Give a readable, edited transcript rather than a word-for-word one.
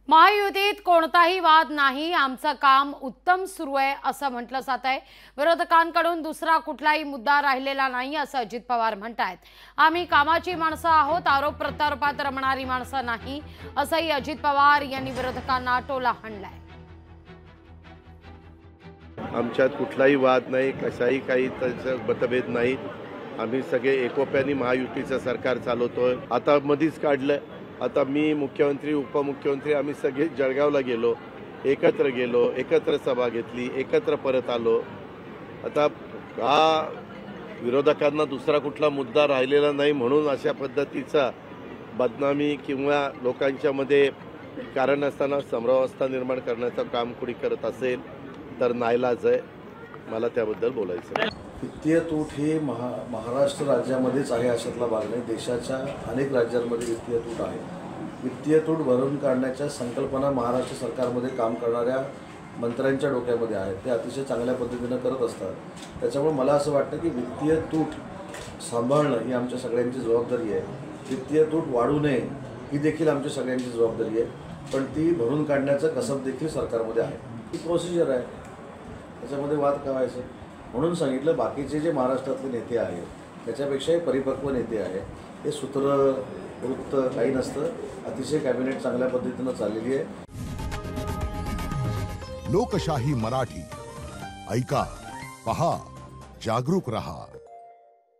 महायुतीत कोणताही वाद नाही, आमचं काम उत्तम सुरू आहे असं म्हटलं जात आहे। विरोधकांकडून दुसरा कुठलाही मुद्दा राहिलेला नाही असं अजित पवार म्हणतात। आम्ही कामाची माणसं आहोत, आरोप प्रत्यारोपात रमणारी माणसं नाही असंही अजित पवार यांनी विरोधकांना टोला हाणलाय। आमच्यात कुठलाही वाद नाही, कशाही काही मतभेद नाही। आम्ही सगळे एकोप्याने महायुतीचं सरकार चालवतोय। आता मधीच काढलं, आता मी मुख्यमंत्री उपमुख्यमंत्री आम्ही सगळे जळगावला गेलो, एकत्र सभा घेतली, एकत्र परत आलो। आता हा विरोधकांना दुसरा कुठला मुद्दा राहिलेला नाही म्हणून अशा पद्धतीचा बदनामी किंवा लोकांच्या मध्ये कारण असताना समरावस्था निर्माण करण्याचं काम कोणी करत असेल तर नाईलाज आहे। मला त्याबद्दल बोलायचं आहे। वित्तीय तूट ही महाराष्ट्र राज्यामध्येच आहे अशातला भाग नाही, देशाच्या अनेक राज्यांमध्ये वित्तीय तूट आहे। वित्तीय तूट भरून काढण्याच्या संकल्पना महाराष्ट्र सरकारमध्ये काम करणाऱ्या मंत्र्यांच्या डोक्यामध्ये आहेत, ते अतिशय चांगल्या पद्धतीनं करत असतात। त्याच्यामुळे मला असं वाटतं की वित्तीय तूट सांभाळणं ही आमच्या सगळ्यांची जबाबदारी आहे। वित्तीय तूट वाढू नये ही देखील आमच्या सगळ्यांची जबाबदारी आहे, पण ती भरून काढण्याचं कसब देखील सरकारमध्ये आहे। ही प्रोसिजर आहे, त्याच्यामध्ये वाद करायचं म्हणून सांगितलं। बाकीचे जे महाराष्ट्रातले नेते आहेत त्याच्यापेक्षाही परिपक्व नेते आहे, हे सूत्रवृत्त काही नसतं, अतिशय कॅबिनेट चांगल्या पद्धतीनं चाललेली आहे। लोकशाही मराठी ऐका, पहा, जागरूक रहा।